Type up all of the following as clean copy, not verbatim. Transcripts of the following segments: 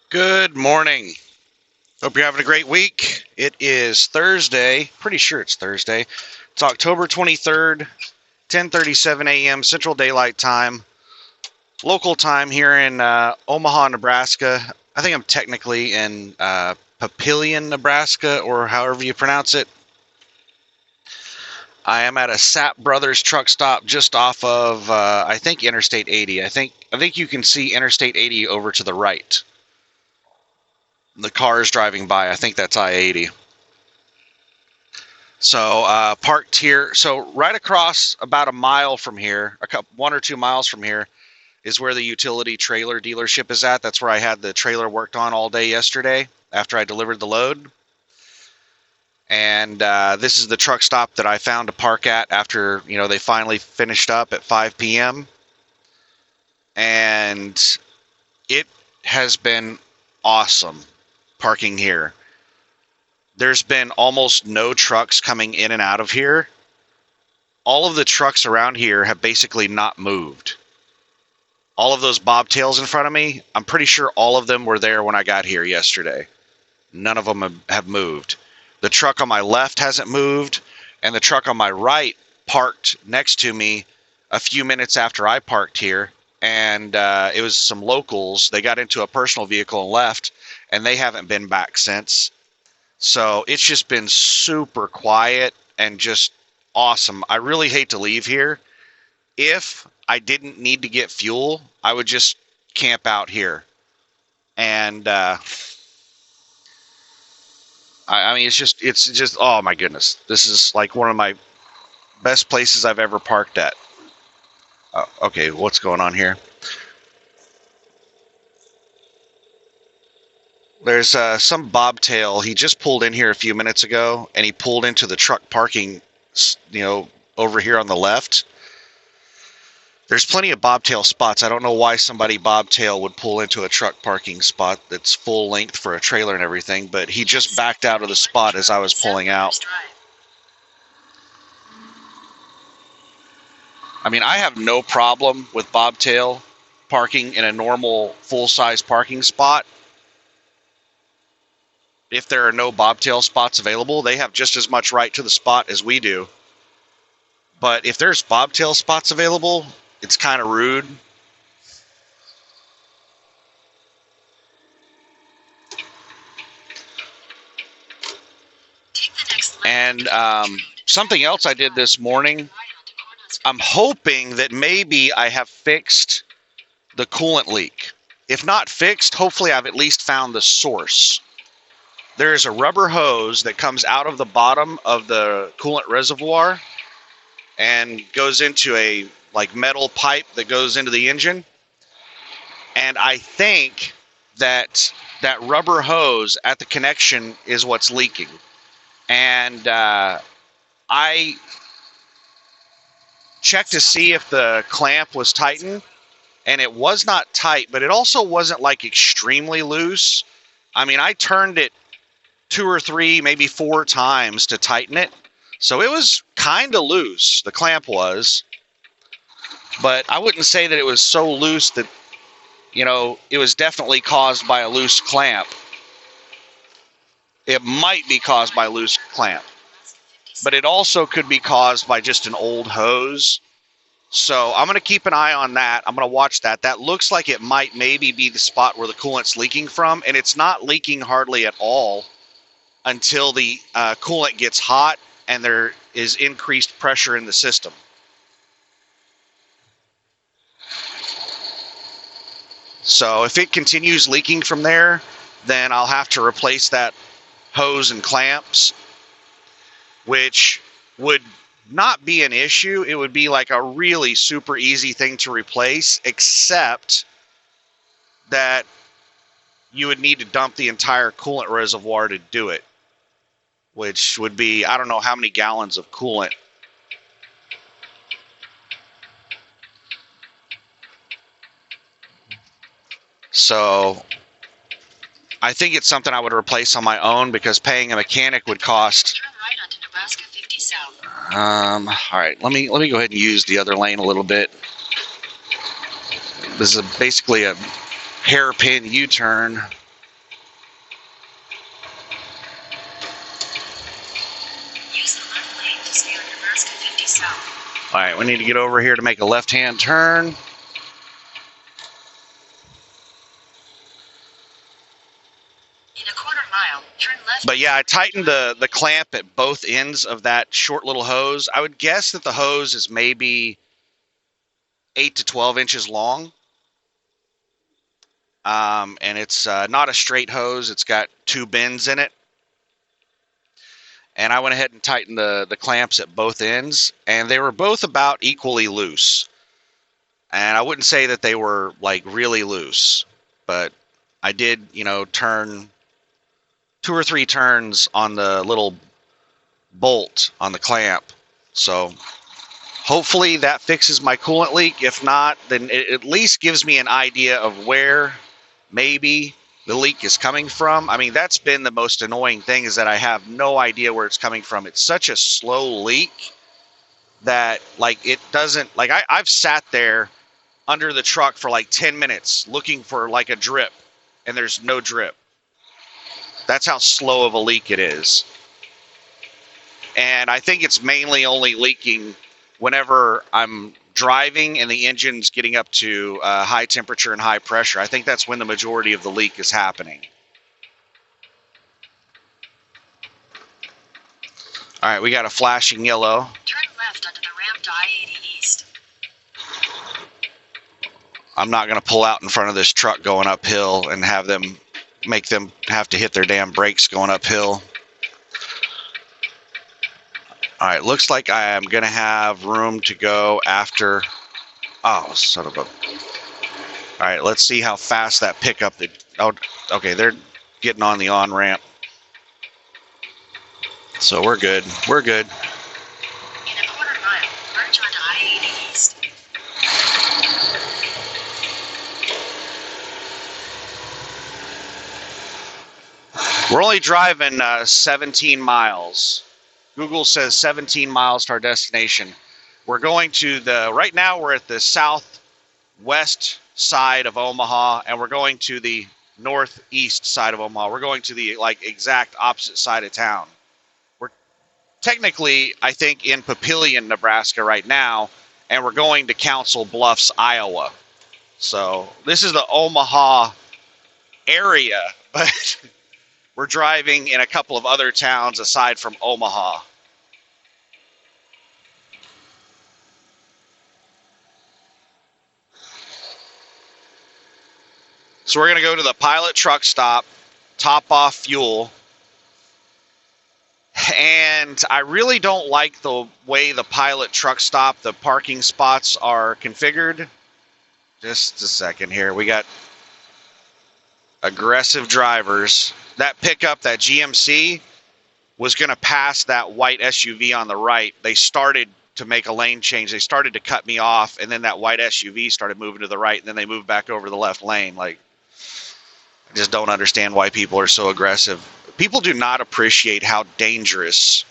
Good morning. Hope you're having a great week. It is Thursday. Pretty sure it's Thursday. It's October 23rd, 10:37 a.m. Central Daylight Time. Local time here in Omaha, Nebraska. I think I'm technically in Papillion, Nebraska, or however you pronounce it. I am at a Sapp Brothers truck stop just off of I think Interstate 80. I think you can see Interstate 80 over to the right. The cars driving by. I think that's I-80. So parked here. So right across about a mile from here, 1 or 2 miles from here, is where the utility trailer dealership is at. That's where I had the trailer worked on all day yesterday after I delivered the load. And this is the truck stop that I found to park at after they finally finished up at 5 p.m. And it has been awesome parking here. There's been almost no trucks coming in and out of here. All of the trucks around here have basically not moved. All of those bobtails in front of me, I'm pretty sure all of them were there when I got here yesterday. None of them have moved. The truck on my left hasn't moved, and the truck on my right parked next to me a few minutes after I parked here, and it was some locals. They got into a personal vehicle and left, and they haven't been back since. So it's just been super quiet and just awesome. I really hate to leave here. If I didn't need to get fuel, I would just camp out here. And I mean, it's just, oh my goodness. This is like one of my best places I've ever parked at. Okay, what's going on here? There's some bobtail. He just pulled in here a few minutes ago, and he pulled into the truck parking, over here on the left. There's plenty of bobtail spots. I don't know why somebody bobtail would pull into a truck parking spot that's full length for a trailer and everything, but he just backed out of the spot as I was pulling out. I mean, I have no problem with bobtail parking in a normal full-size parking spot. If there are no bobtail spots available, they have just as much right to the spot as we do. But if there's bobtail spots available, it's kind of rude. And something else I did this morning, I'm hoping that maybe I have fixed the coolant leak. If not fixed, hopefully I've at least found the source. There's a rubber hose that comes out of the bottom of the coolant reservoir and goes into a metal pipe that goes into the engine. And I think that rubber hose at the connection is what's leaking. And I checked to see if the clamp was tightened, and it was not tight, but it also wasn't extremely loose. I mean, I turned it 2 or 3, maybe 4 times to tighten it. So it was kind of loose, the clamp was. But I wouldn't say that it was so loose that, it was definitely caused by a loose clamp. It might be caused by a loose clamp. But it also could be caused by just an old hose. So I'm going to keep an eye on that. I'm going to watch that. That looks like it might maybe be the spot where the coolant's leaking from. And it's not leaking hardly at all until the coolant gets hot and there is increased pressure in the system. So if it continues leaking from there, then I'll have to replace that hose and clamps, which would not be an issue. It would be a really super easy thing to replace, except that you would need to dump the entire coolant reservoir to do it, which would be, I don't know how many gallons of coolant. So I think it's something I would replace on my own, because paying a mechanic would cost. Turn right onto Nebraska 50 South. All right, let me go ahead and use the other lane a little bit. This is basically a hairpin U-turn. All right, we need to get over here to make a left-hand turn. In a quarter mile, turn left. But yeah, I tightened the clamp at both ends of that short little hose. I would guess that the hose is maybe 8 to 12 inches long. And it's not a straight hose. It's got two bends in it. And I went ahead and tightened the clamps at both ends, and they were both about equally loose. And I wouldn't say that they were like really loose, but I did, turn 2 or 3 turns on the little bolt on the clamp. So hopefully that fixes my coolant leak. If not, then it at least gives me an idea of where maybe the leak is coming from. I mean, that's been the most annoying thing, is that I have no idea where it's coming from. It's such a slow leak that it doesn't, I've sat there under the truck for 10 minutes looking for a drip, and there's no drip. That's how slow of a leak it is. And I think it's mainly only leaking whenever I'm driving and the engine's getting up to high temperature and high pressure. I think that's when the majority of the leak is happening. All right, we got a flashing yellow. Turn left onto the ramp to I-80 East. I'm not going to pull out in front of this truck going uphill and make them have to hit their damn brakes going uphill. All right, looks like I am going to have room to go after. Oh, son of a. All right, let's see how fast that pickup. Oh, okay, they're getting on the on-ramp. So we're good. We're good. In a quarter mile, merge onto I-80 East. We're only driving 17 miles. Google says 17 miles to our destination. We're going to right now we're at the southwest side of Omaha, and we're going to the northeast side of Omaha. We're going to the exact opposite side of town. We're technically, I think, in Papillion, Nebraska right now, and we're going to Council Bluffs, Iowa. So this is the Omaha area, but we're driving in a couple of other towns aside from Omaha. So we're going to go to the Pilot truck stop, top off fuel. And I really don't like the way the Pilot truck stop, the parking spots are configured. Just a second here. We got aggressive drivers. That pickup, that GMC, was going to pass that white SUV on the right. They started to make a lane change. They started to cut me off, and then that white SUV started moving to the right, and then they moved back over the left lane. I just don't understand why people are so aggressive. People do not appreciate how dangerous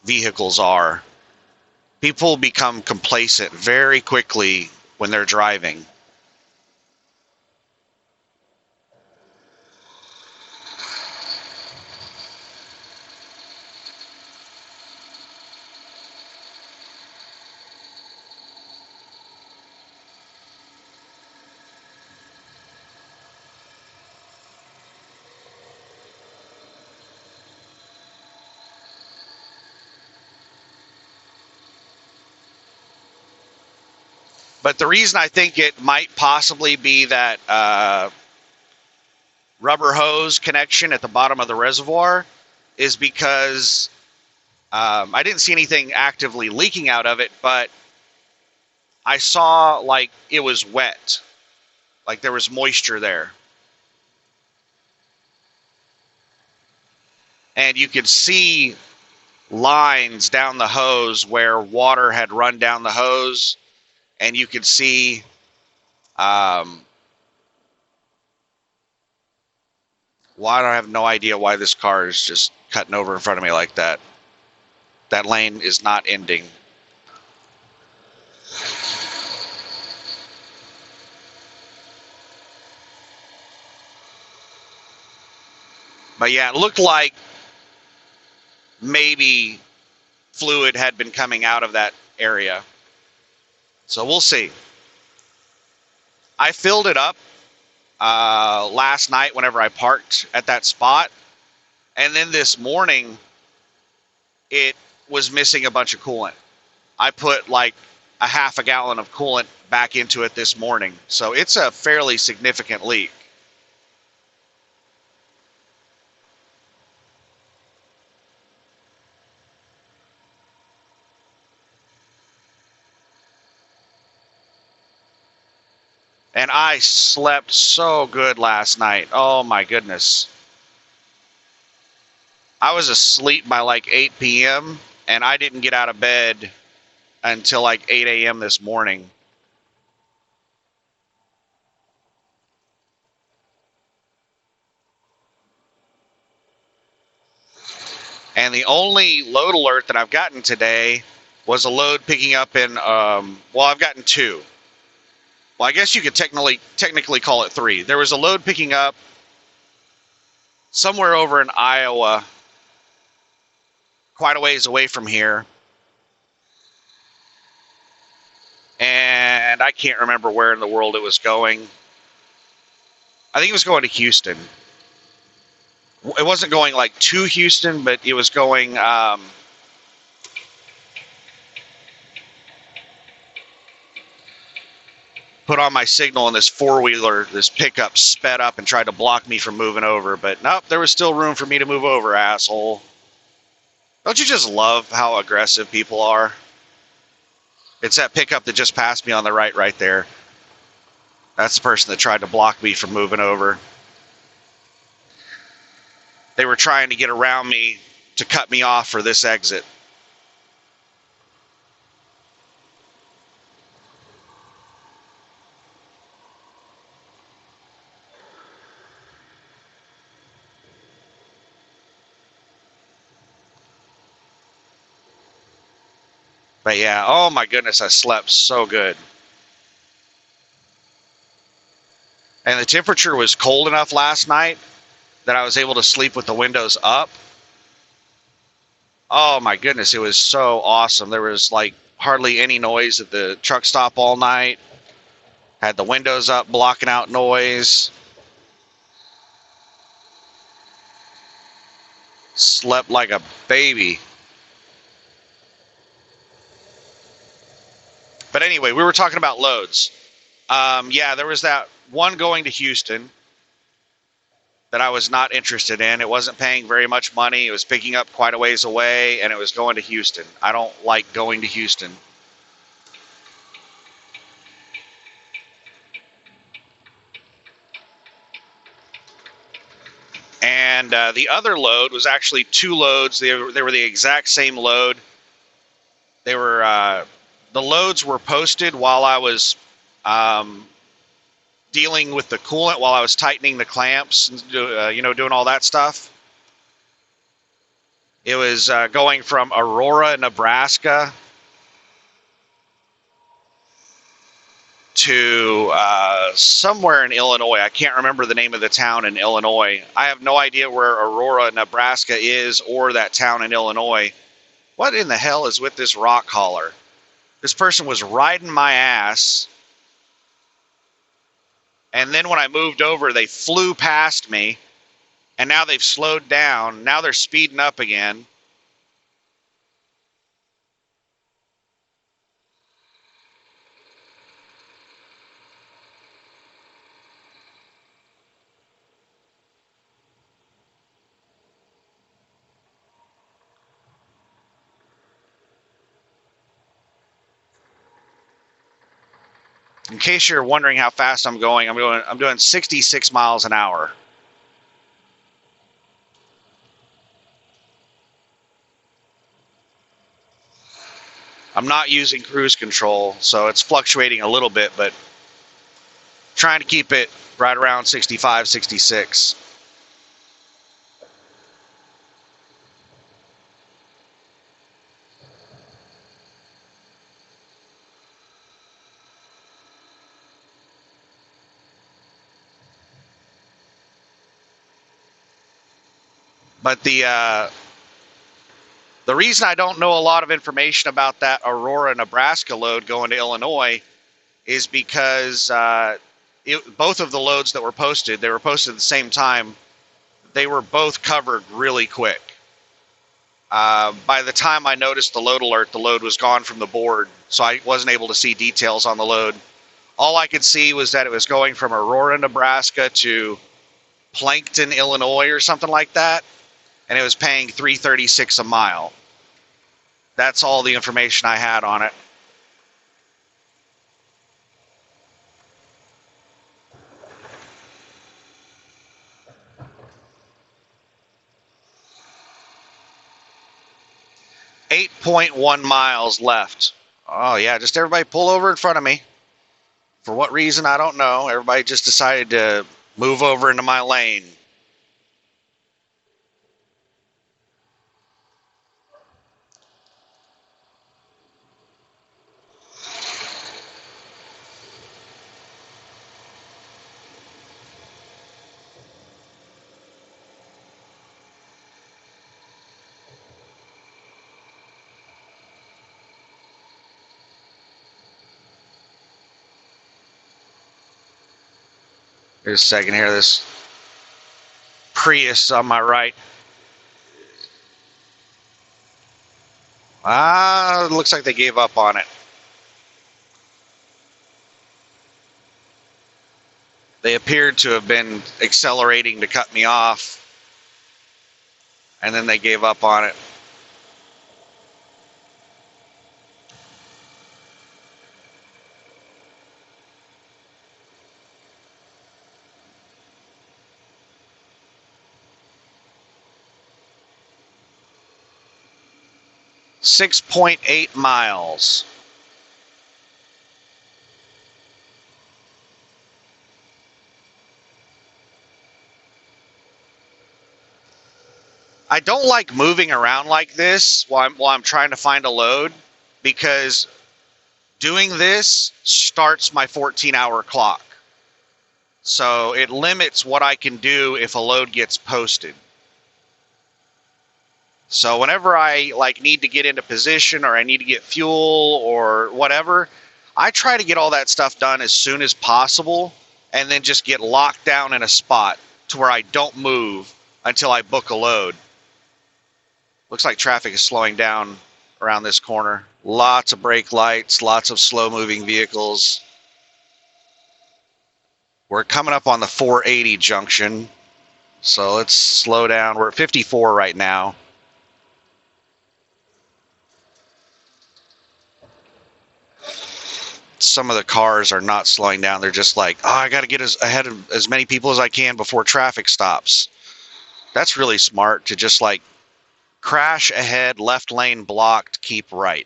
vehicles are. People become complacent very quickly when they're driving. But the reason I think it might possibly be that rubber hose connection at the bottom of the reservoir is because I didn't see anything actively leaking out of it, but I saw it was wet, there was moisture there. And you could see lines down the hose where water had run down the hose. And you could see I have no idea why this car is just cutting over in front of me like that. That lane is not ending. But yeah, it looked like maybe fluid had been coming out of that area. So we'll see. I filled it up last night whenever I parked at that spot. And then this morning, it was missing a bunch of coolant. I put like a half a gallon of coolant back into it this morning. So it's a fairly significant leak. And I slept so good last night. Oh my goodness. I was asleep by like 8 p.m. and I didn't get out of bed until like 8 a.m. this morning. And the only load alert that I've gotten today was a load picking up in, well, I've gotten two. Well, I guess you could technically call it three. There was a load picking up somewhere over in Iowa, quite a ways away from here. And I can't remember where in the world it was going. I think it was going to Houston. It wasn't going like to Houston, but it was going, put on my signal, and this four-wheeler, this pickup, sped up and tried to block me from moving over. But nope, there was still room for me to move over, asshole. Don't you just love how aggressive people are? It's that pickup that just passed me on the right there. That's the person that tried to block me from moving over. They were trying to get around me to cut me off for this exit. But yeah, oh my goodness, I slept so good. And the temperature was cold enough last night that I was able to sleep with the windows up. Oh my goodness, it was so awesome. There was like hardly any noise at the truck stop all night. Had the windows up, blocking out noise. Slept like a baby. But anyway, we were talking about loads. Yeah, there was that one going to Houston that I was not interested in. It wasn't paying very much money. It was picking up quite a ways away, and it was going to Houston. I don't like going to Houston. And the other load was actually two loads. They were the exact same load. They were the loads were posted while I was dealing with the coolant, while I was tightening the clamps and doing all that stuff. It was going from Aurora, Nebraska to somewhere in Illinois. I can't remember the name of the town in Illinois. I have no idea where Aurora, Nebraska is, or that town in Illinois. What in the hell is with this rock hauler? This person was riding my ass, and then when I moved over, they flew past me, and now they've slowed down. Now they're speeding up again. In case you're wondering how fast I'm doing 66 miles an hour. I'm not using cruise control, so it's fluctuating a little bit, but trying to keep it right around 65, 66. But the The reason I don't know a lot of information about that Aurora, Nebraska load going to Illinois is because both of the loads that were posted, they were posted at the same time. They were both covered really quick. By the time I noticed the load alert, the load was gone from the board, so I wasn't able to see details on the load. All I could see was that it was going from Aurora, Nebraska to Plankton, Illinois or something like that, and it was paying $3.36 a mile. That's all the information I had on it. .1 miles left. Oh yeah, just everybody pull over in front of me. For what reason, I don't know. Everybody just decided to move over into my lane. Here's a second here. This Prius on my right. It looks like they gave up on it. They appeared to have been accelerating to cut me off, and then they gave up on it. .8 miles. I don't like moving around like this while I'm trying to find a load, because doing this starts my 14-hour clock. So it limits what I can do if a load gets posted. So whenever I need to get into position, or I need to get fuel or whatever, I try to get all that stuff done as soon as possible, and then just get locked down in a spot to where I don't move until I book a load. Looks like traffic is slowing down around this corner. Lots of brake lights, lots of slow moving vehicles. We're coming up on the 480 junction, so let's slow down. We're at 54 right now. Some of the cars are not slowing down. They're just like, oh, I got to get ahead of as many people as I can before traffic stops. That's really smart to just crash ahead, left lane blocked, keep right.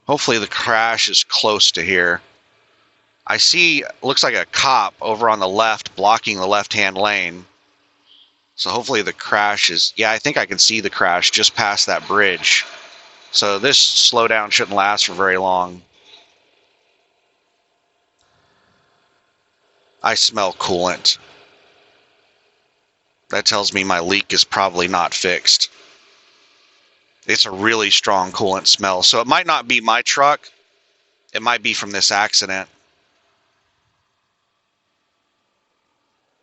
Hopefully the crash is close to here. I see, looks like a cop over on the left blocking the left-hand lane. So hopefully the crash is, yeah, I think I can see the crash just past that bridge. So this slowdown shouldn't last for very long. I smell coolant. That tells me my leak is probably not fixed. It's a really strong coolant smell. So it might not be my truck. It might be from this accident.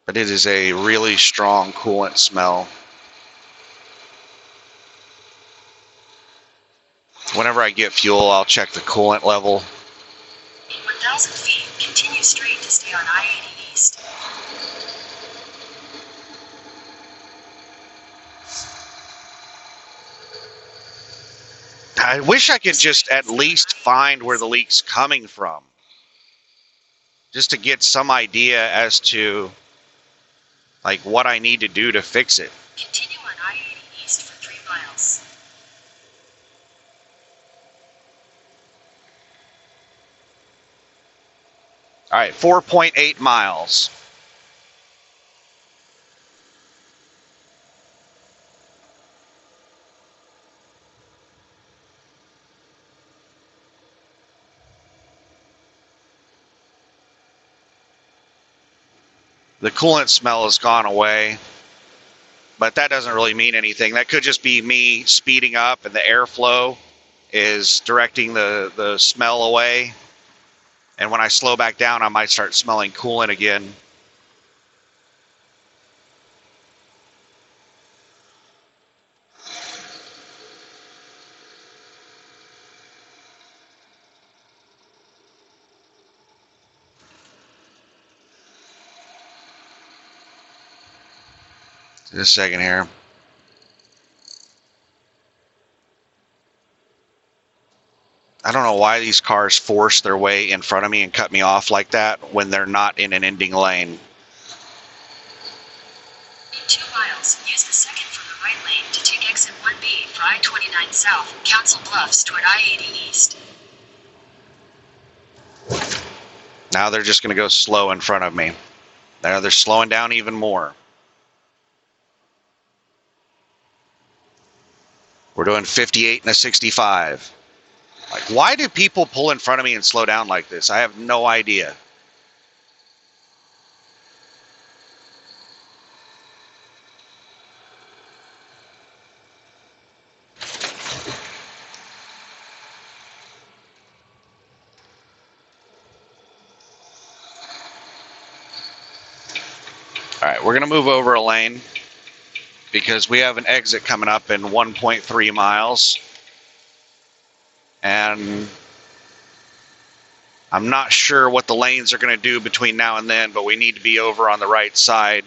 But it is a really strong coolant smell. Whenever I get fuel, I'll check the coolant level. In 1,000 feet, continue straight to stay on I-80 East. I wish I could just at least find where the leak's coming from, just to get some idea as to what I need to do to fix it. Continue on I-80 East for 3 miles. All right, 4.8 miles. The coolant smell has gone away, but that doesn't really mean anything. That could just be me speeding up and the airflow is directing the smell away. And when I slow back down, I might start smelling coolant again. Just a second here. I don't know why these cars force their way in front of me and cut me off like that when they're not in an ending lane. In 2 miles, use the second from the right lane to take exit 1B for I-29 South, Council Bluffs toward I-80 East. Now they're just going to go slow in front of me. Now they're slowing down even more. We're doing 58 and a 65. Like, why do people pull in front of me and slow down like this? I have no idea. All right, we're going to move over a lane because we have an exit coming up in 1.3 miles. And I'm not sure what the lanes are going to do between now and then, but we need to be over on the right side.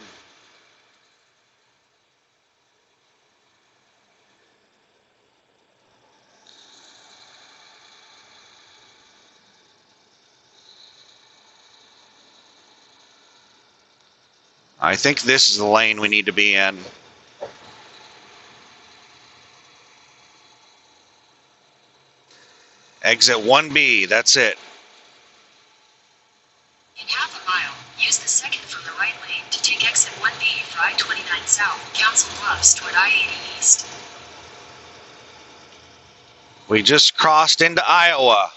I think this is the lane we need to be in. Exit 1B, that's it. In half a mile, use the second from the right lane to take exit 1B for I-29 South, Council Bluffs toward I-80 East. We just crossed into Iowa.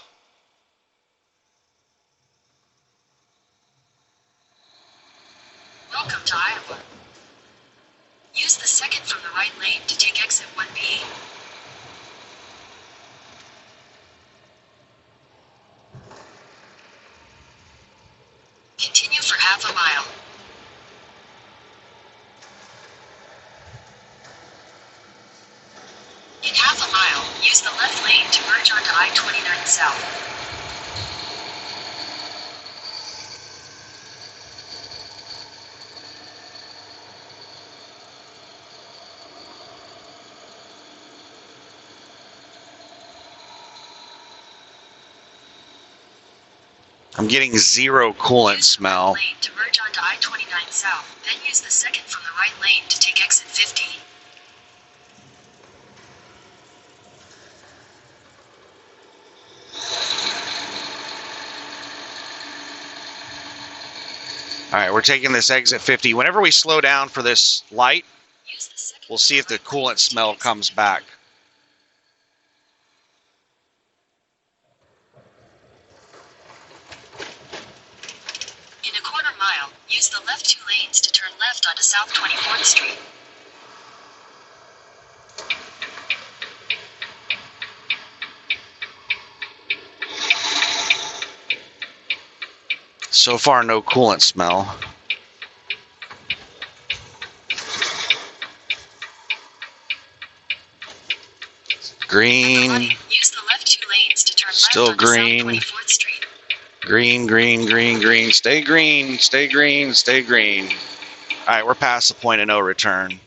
Welcome to Iowa. Use the second from the right lane to take exit 1B. Continue for half a mile. In half a mile, use the left lane to merge onto I-29 South. I'm getting zero coolant smell. Lane to merge onto I-29 South, then use the second from the right lane to take exit 50. All right, we're taking this exit 50. Whenever we slow down for this light, Use the second we'll see if the coolant smell comes back. In a quarter mile, use the left 2 lanes to turn left onto South 24th Street. So far, no coolant smell. Green. Use the left 2 lanes to turn Still left onto green. South 24th Street. Green, green, green, green. Stay green, stay green, stay green. All right, we're past the point of no return. In a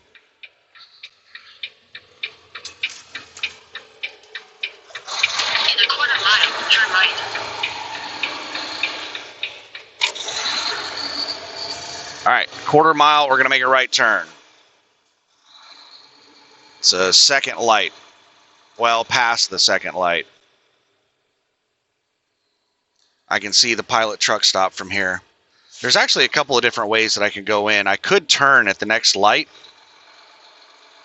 quarter mile, turn right. All right, quarter mile, we're going to make a right turn. It's a second light. Well, past the second light. I can see the pilot truck stop from here. There's actually a couple of different ways that I can go in. I could turn at the next light,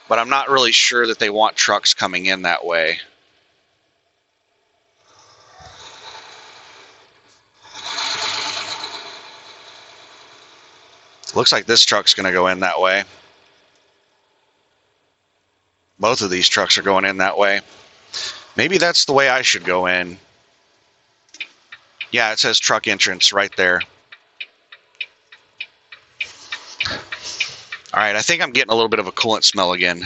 but I'm not really sure that they want trucks coming in that way. Looks like this truck's going to go in that way. Both of these trucks are going in that way. Maybe that's the way I should go in. Yeah, it says truck entrance right there. All right, I think I'm getting a little bit of a coolant smell again.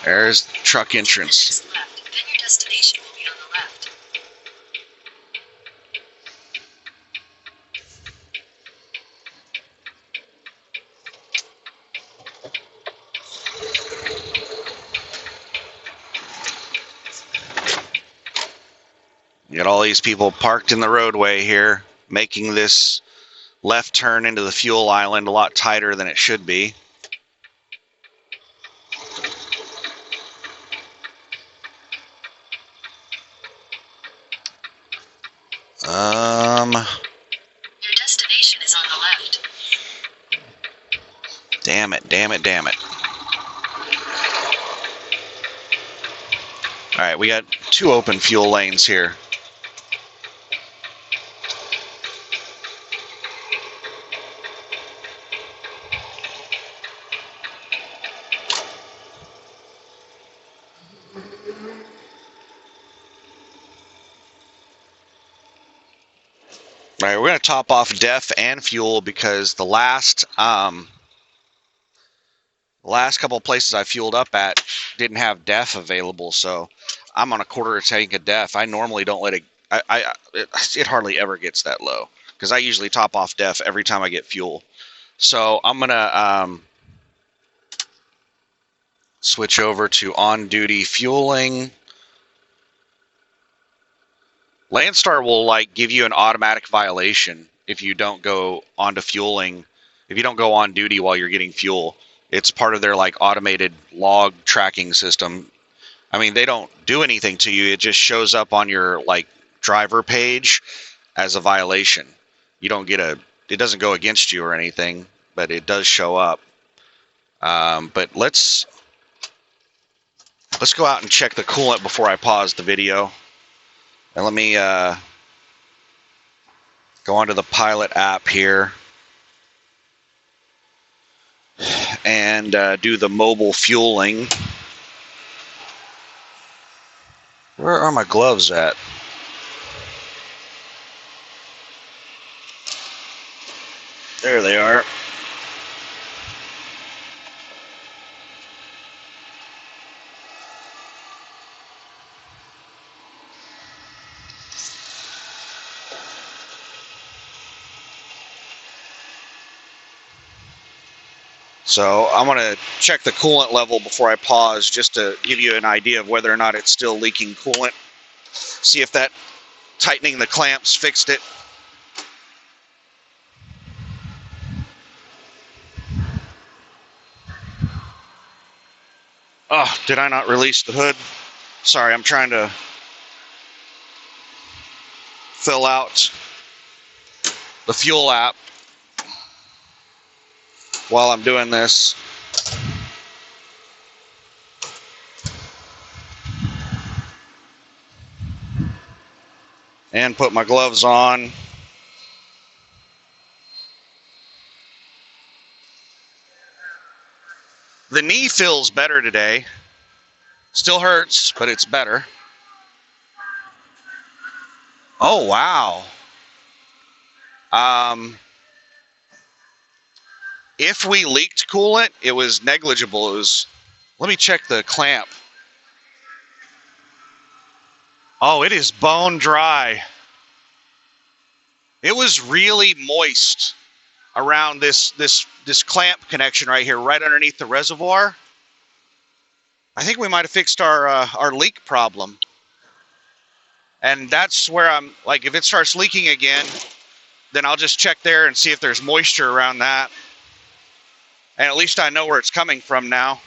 There's truck entrance. Left. Then your destination will be on the left. You got all these people parked in the roadway here, making this left turn into the fuel island a lot tighter than it should be. Your destination is on the left. Damn it, damn it, damn it. All right, we got 2 open fuel lanes here. All right, we're going to top off def and fuel because the last couple of places I fueled up at didn't have def available, so I'm on a quarter of a tank of def. I normally don't let it. It hardly ever gets that low because I usually top off def every time I get fuel. So I'm gonna switch over to on-duty fueling. Landstar will like give you an automatic violation if you don't go onto fueling, if you don't go on duty while you're getting fuel. It's part of their like automated log tracking system. I mean, they don't do anything to you. It just shows up on your like driver page as a violation. You don't get it doesn't go against you or anything, but it does show up. But let's go out and check the coolant before I pause the video. And let me go onto the Pilot app here and do the mobile fueling. Where are my gloves at? There they are. So I'm going to check the coolant level before I pause just to give you an idea of whether or not it's still leaking coolant. See if that tightening the clamps fixed it. Oh, did I not release the hood? Sorry, I'm trying to fill out the fuel app while I'm doing this. And put my gloves on. The knee feels better today. Still hurts, but it's better. Oh, wow. If we leaked coolant, it was negligible. Let me check the clamp. Oh, it is bone dry. It was really moist around this clamp connection right here, right underneath the reservoir. I think we might have fixed our leak problem. And that's where I'm like, if it starts leaking again, then I'll just check there and see if there's moisture around that. And at least I know where it's coming from now.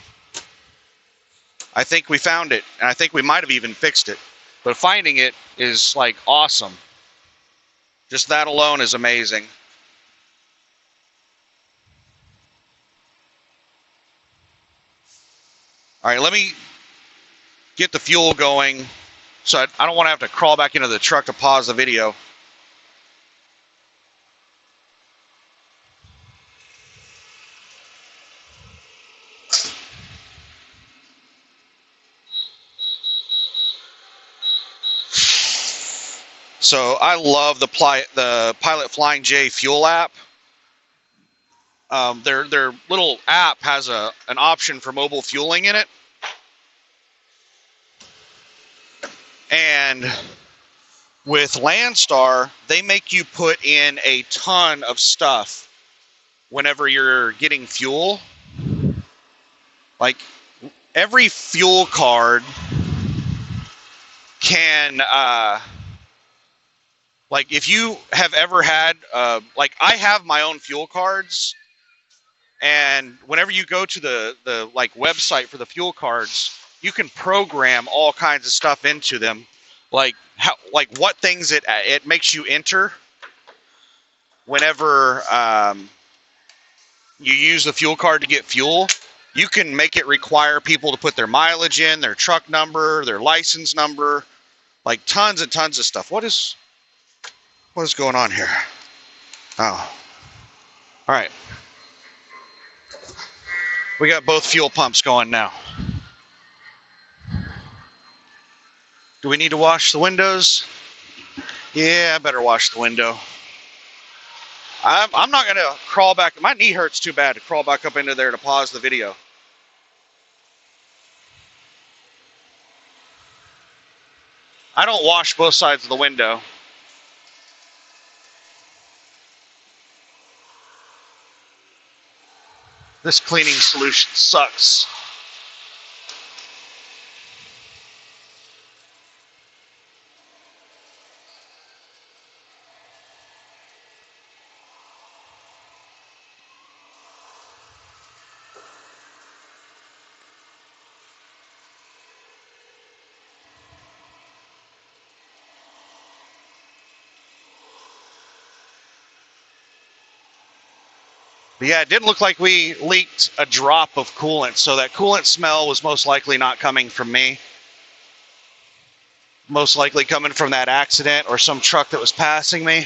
I think we found it, and I think we might have even fixed it. But finding it is like awesome. Just that alone is amazing. All right, let me get the fuel going So I don't want to have to crawl back into the truck to pause the video. So I love the Pilot Flying J fuel app. Their little app has an option for mobile fueling in it, and with Landstar, they make you put in a ton of stuff whenever you're getting fuel. Like every fuel card can, like if you have ever had, like I have my own fuel cards, and whenever you go to the like website for the fuel cards, you can program all kinds of stuff into them, like what things it makes you enter whenever you use the fuel card to get fuel. You can make it require people to put their mileage in, their truck number, their license number, like tons and tons of stuff. What is going on here? Oh, all right. We got both fuel pumps going now. Do we need to wash the windows? Yeah, I better wash the window. I'm not going to crawl back. My knee hurts too bad to crawl back up into there to pause the video. I don't wash both sides of the window. This cleaning solution sucks. But yeah, it didn't look like we leaked a drop of coolant, so that coolant smell was most likely not coming from me. Most likely coming from that accident or some truck that was passing me.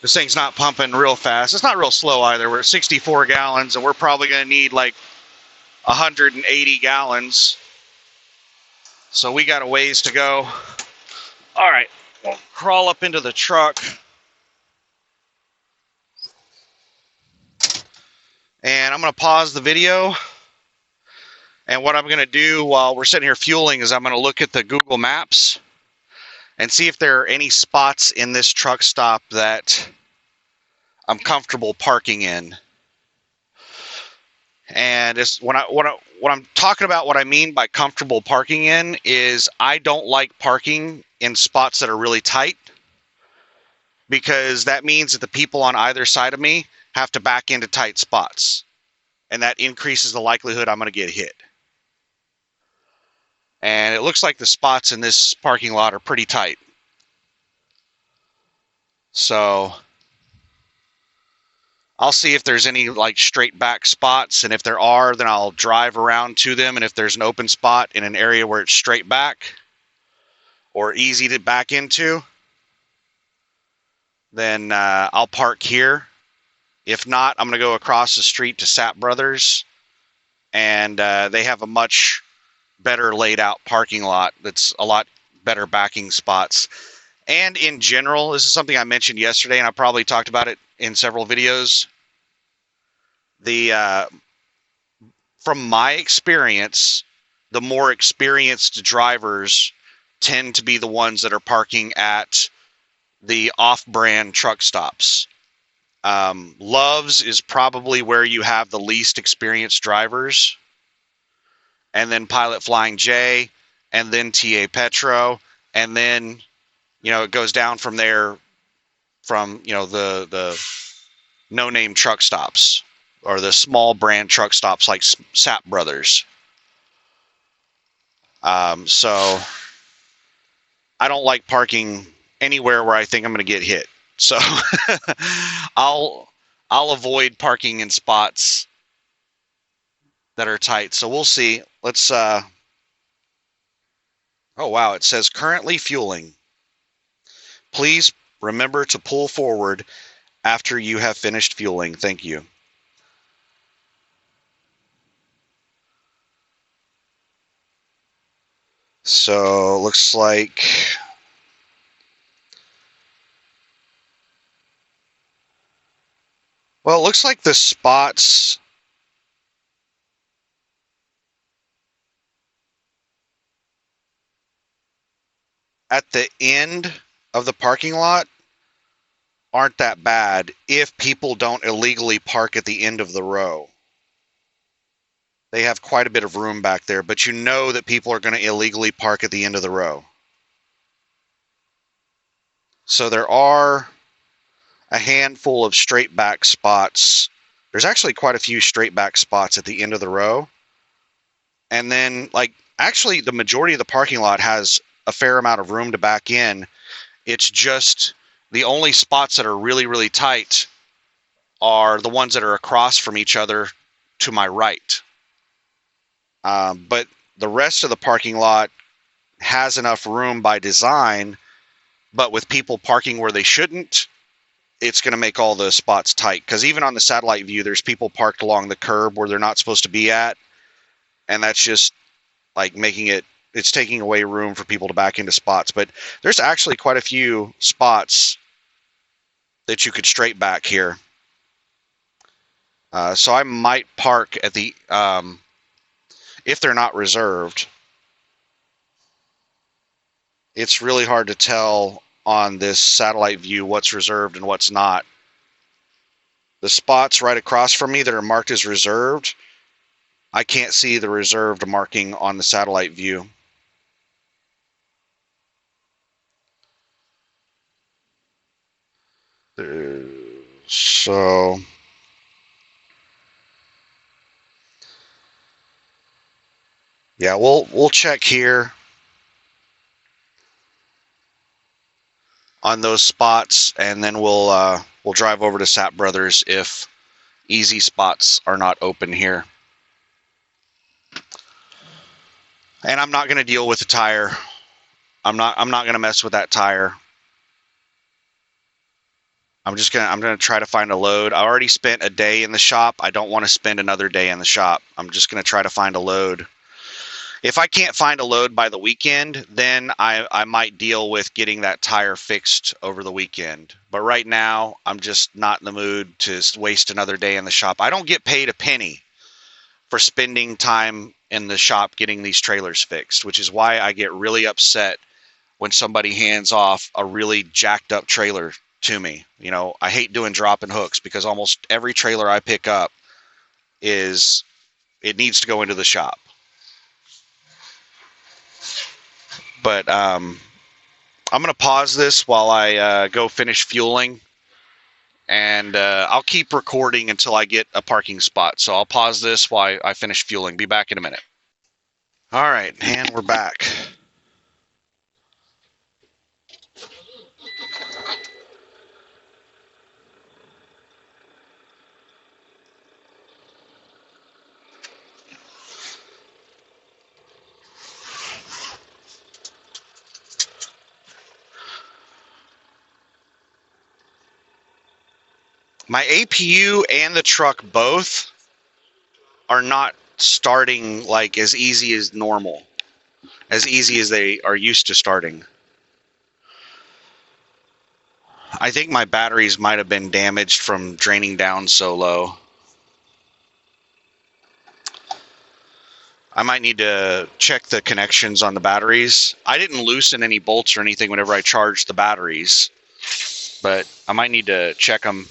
This thing's not pumping real fast. It's not real slow either. We're at 64 gallons, and we're probably going to need like 180 gallons. So we got a ways to go. All right, we'll crawl up into the truck. And I'm going to pause the video. And what I'm going to do while we're sitting here fueling is I'm going to look at the Google Maps and see if there are any spots in this truck stop that I'm comfortable parking in. And it's what I'm talking about, what I mean by comfortable parking in is I don't like parking in spots that are really tight, because that means that the people on either side of me have to back into tight spots, and that increases the likelihood I'm going to get hit. And it looks like the spots in this parking lot are pretty tight. So I'll see if there's any like straight back spots, and if there are, then I'll drive around to them. And if there's an open spot in an area where it's straight back or easy to back into, then I'll park here. If not, I'm going to go across the street to Sapp Brothers, and they have a much better laid out parking lot that's a lot better backing spots. And in general, this is something I mentioned yesterday, and I probably talked about it in several videos. From my experience, the more experienced drivers tend to be the ones that are parking at the off-brand truck stops. Love's is probably where you have the least experienced drivers, and then Pilot Flying J, and then TA Petro, and then it goes down from there, from the no-name truck stops or the small brand truck stops like Sapp Brothers. So I don't like parking anywhere where I think I'm going to get hit. So I'll I'll avoid parking in spots that are tight. So we'll see. Let's oh wow, it says currently fueling. Please remember to pull forward after you have finished fueling. Thank you. So looks like well, it looks like the spots at the end of the parking lot aren't that bad if people don't illegally park at the end of the row. They have quite a bit of room back there, but you know that people are going to illegally park at the end of the row. So there are a handful of straight back spots. There's actually quite a few straight back spots at the end of the row. And then, like, actually, the majority of the parking lot has a fair amount of room to back in. It's just the only spots that are really, really tight are the ones that are across from each other to my right. But the rest of the parking lot has enough room by design, but with people parking where they shouldn't, it's going to make all the spots tight. Because even on the satellite view, there's people parked along the curb where they're not supposed to be at, and that's just like making it. It's taking away room for people to back into spots. But there's actually quite a few spots that you could straight back here. So I might park at the if they're not reserved. It's really hard to tell on this satellite view what's reserved and what's not. The spots right across from me that are marked as reserved, I can't see the reserved marking on the satellite view. So yeah, we'll check here on those spots, and then we'll drive over to Sap Brothers if easy spots are not open here. And I'm not going to deal with the tire. I'm not going to mess with that tire. I'm going to try to find a load. I already spent a day in the shop. I don't want to spend another day in the shop. I'm just going to try to find a load. If I can't find a load by the weekend, then I might deal with getting that tire fixed over the weekend. But right now, I'm just not in the mood to waste another day in the shop. I don't get paid a penny for spending time in the shop getting these trailers fixed, which is why I get really upset when somebody hands off a really jacked up trailer to me. You know, I hate doing drop and hooks because almost every trailer I pick up it needs to go into the shop. But I'm going to pause this while I go finish fueling, and I'll keep recording until I get a parking spot. So I'll pause this while I finish fueling. Be back in a minute. All right, and we're back. My APU and the truck both are not starting like as easy as normal, as easy as they are used to starting. I think my batteries might have been damaged from draining down so low. I might need to check the connections on the batteries. I didn't loosen any bolts or anything whenever I charged the batteries, but I might need to check them.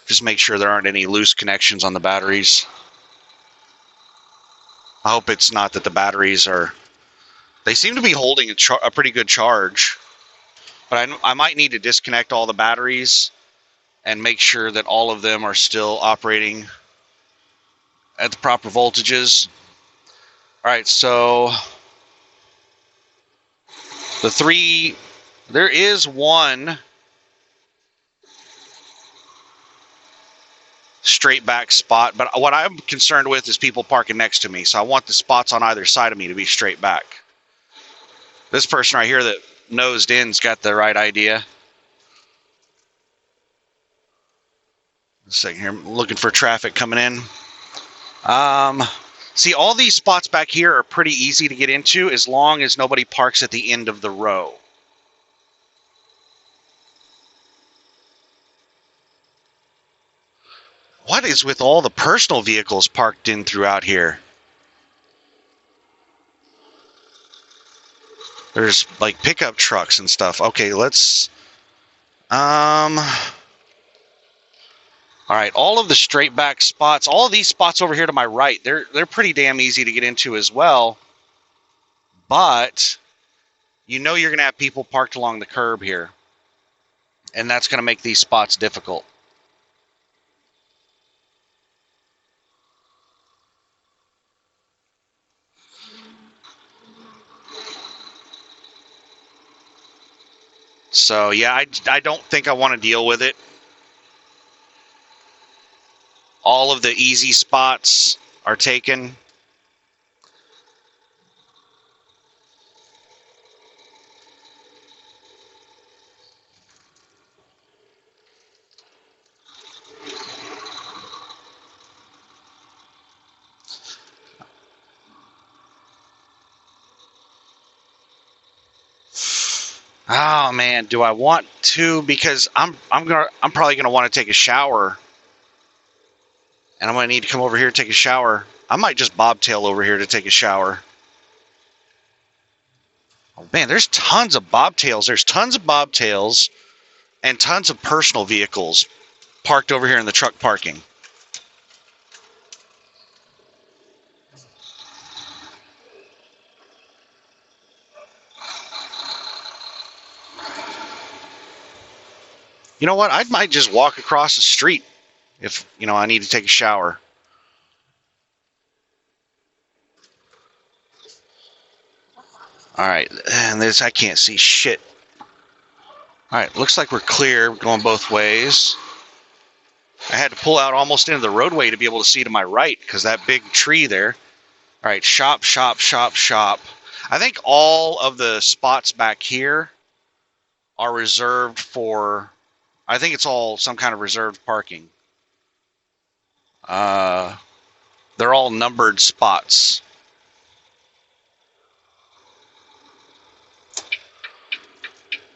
Just make sure there aren't any loose connections on the batteries. I hope it's not that the batteries are... They seem to be holding a pretty good charge. But I might need to disconnect all the batteries and make sure that all of them are still operating at the proper voltages. All right, so There is one straight back spot, but what I'm concerned with is people parking next to me, so I want the spots on either side of me to be straight back. This person right here that nosed in's got the right idea. Second here, I'm looking for traffic coming in. See, all these spots back here are pretty easy to get into as long as nobody parks at the end of the row. What is with all the personal vehicles parked in throughout here? There's like pickup trucks and stuff. Okay, let's... All right, all of the straight back spots, all of these spots over here to my right, they're pretty damn easy to get into as well. But you know you're going to have people parked along the curb here. And that's going to make these spots difficult. So, yeah, I don't think I want to deal with it. All of the easy spots are taken. Oh man, do I want to? Because I'm probably gonna want to take a shower, and I'm gonna need to come over here and take a shower. I might just bobtail over here to take a shower. Oh man, there's tons of bobtails. There's tons of bobtails and tons of personal vehicles parked over here in the truck parking. You know what? I might just walk across the street if, I need to take a shower. All right, and I can't see shit. All right, looks like we're clear, going both ways. I had to pull out almost into the roadway to be able to see to my right because that big tree there. All right, shop, shop, shop, shop. I think all of the spots back here are reserved for, I think it's all some kind of reserved parking. They're all numbered spots.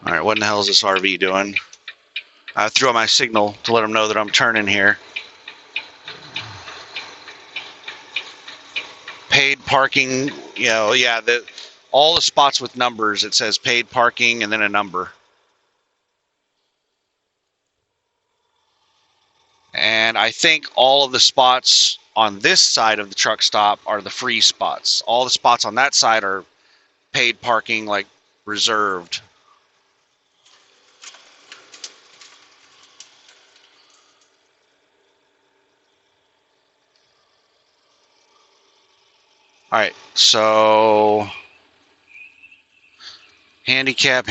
All right, what in the hell is this RV doing? I threw out my signal to let them know that I'm turning here. Paid parking, yeah, all the spots with numbers, it says paid parking and then a number. And I think all of the spots on this side of the truck stop are the free spots. All the spots on that side are paid parking, like reserved. All right, so handicap.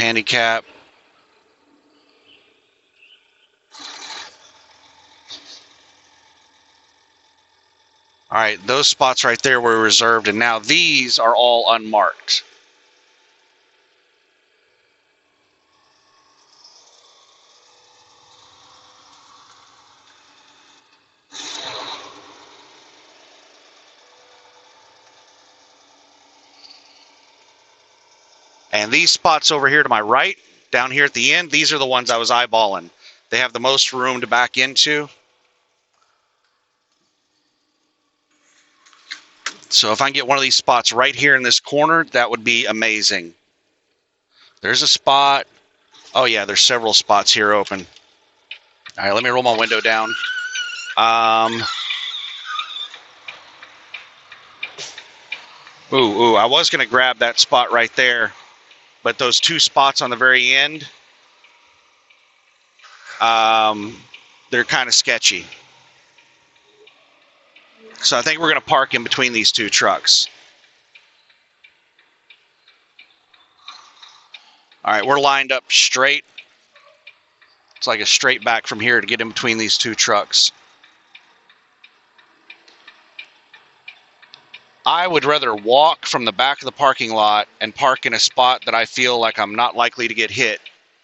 All right, those spots right there were reserved, and now these are all unmarked. And these spots over here to my right, down here at the end, these are the ones I was eyeballing. They have the most room to back into. So if I can get one of these spots right here in this corner, that would be amazing. There's a spot. Oh yeah, there's several spots here open. All right, let me roll my window down. Ooh, I was going to grab that spot right there, but those two spots on the very end, they're kind of sketchy. So I think we're going to park in between these two trucks. All right, we're lined up straight. It's like a straight back from here to get in between these two trucks. I would rather walk from the back of the parking lot and park in a spot that I feel like I'm not likely to get hit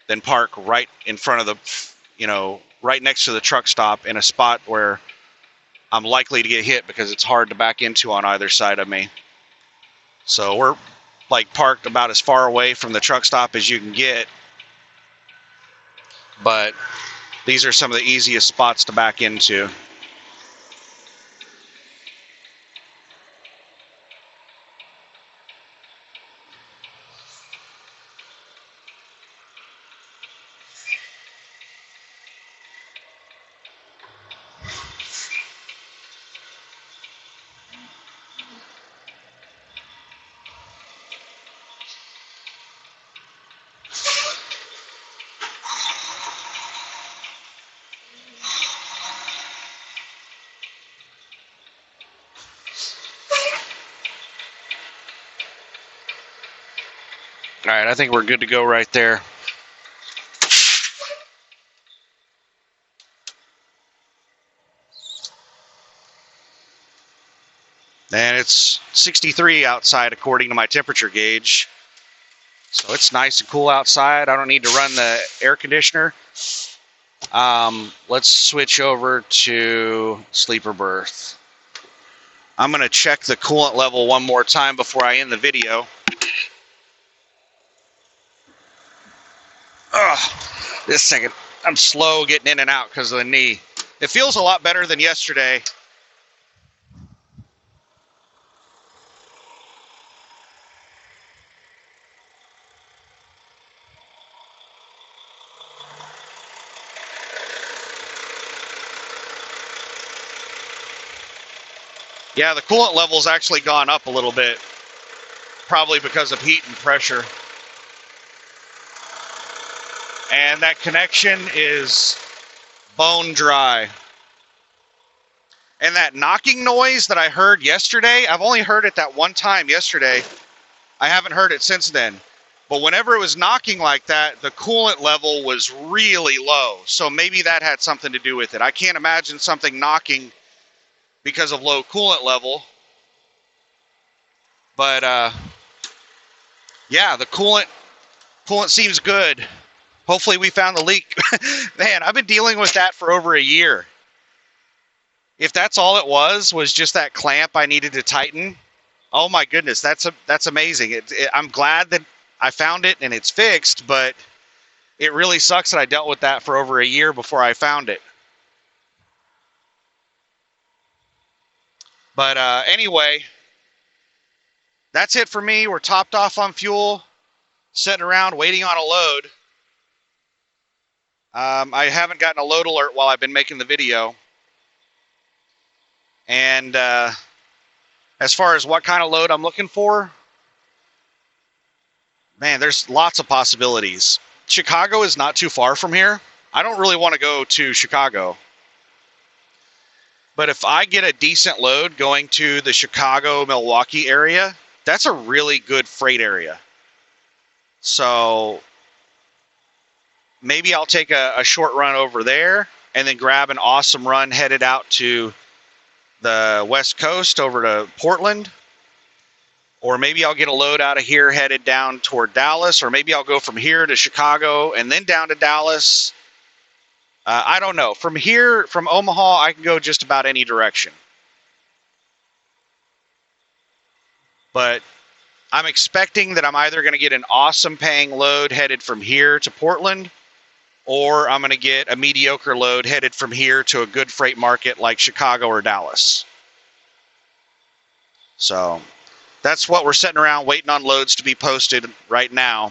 than park right in front of the, right next to the truck stop in a spot where I'm likely to get hit because it's hard to back into on either side of me. So we're like parked about as far away from the truck stop as you can get. But these are some of the easiest spots to back into. All right, I think we're good to go right there. And it's 63 outside according to my temperature gauge. So it's nice and cool outside. I don't need to run the air conditioner. Let's switch over to sleeper berth. I'm going to check the coolant level one more time before I end the video. This second, I'm slow getting in and out because of the knee. It feels a lot better than yesterday. Yeah, the coolant level's actually gone up a little bit, probably because of heat and pressure. And that connection is bone dry. And that knocking noise that I heard yesterday, I've only heard it that one time yesterday. I haven't heard it since then. But whenever it was knocking like that, the coolant level was really low. So maybe that had something to do with it. I can't imagine something knocking because of low coolant level. But yeah, the coolant seems good. Hopefully we found the leak. Man, I've been dealing with that for over a year. If that's all it was just that clamp I needed to tighten, oh my goodness, that's amazing. I'm glad that I found it and it's fixed, but it really sucks that I dealt with that for over a year before I found it. But anyway, that's it for me. We're topped off on fuel, sitting around waiting on a load. I haven't gotten a load alert while I've been making the video. And as far as what kind of load I'm looking for, man, there's lots of possibilities. Chicago is not too far from here. I don't really want to go to Chicago. But if I get a decent load going to the Chicago-Milwaukee area, that's a really good freight area. So maybe I'll take a short run over there and then grab an awesome run headed out to the West Coast over to Portland. Or maybe I'll get a load out of here headed down toward Dallas. Or maybe I'll go from here to Chicago and then down to Dallas. I don't know. From here, from Omaha, I can go just about any direction. But I'm expecting that I'm either going to get an awesome paying load headed from here to Portland, or I'm going to get a mediocre load headed from here to a good freight market like Chicago or Dallas. So that's what we're sitting around waiting on loads to be posted right now.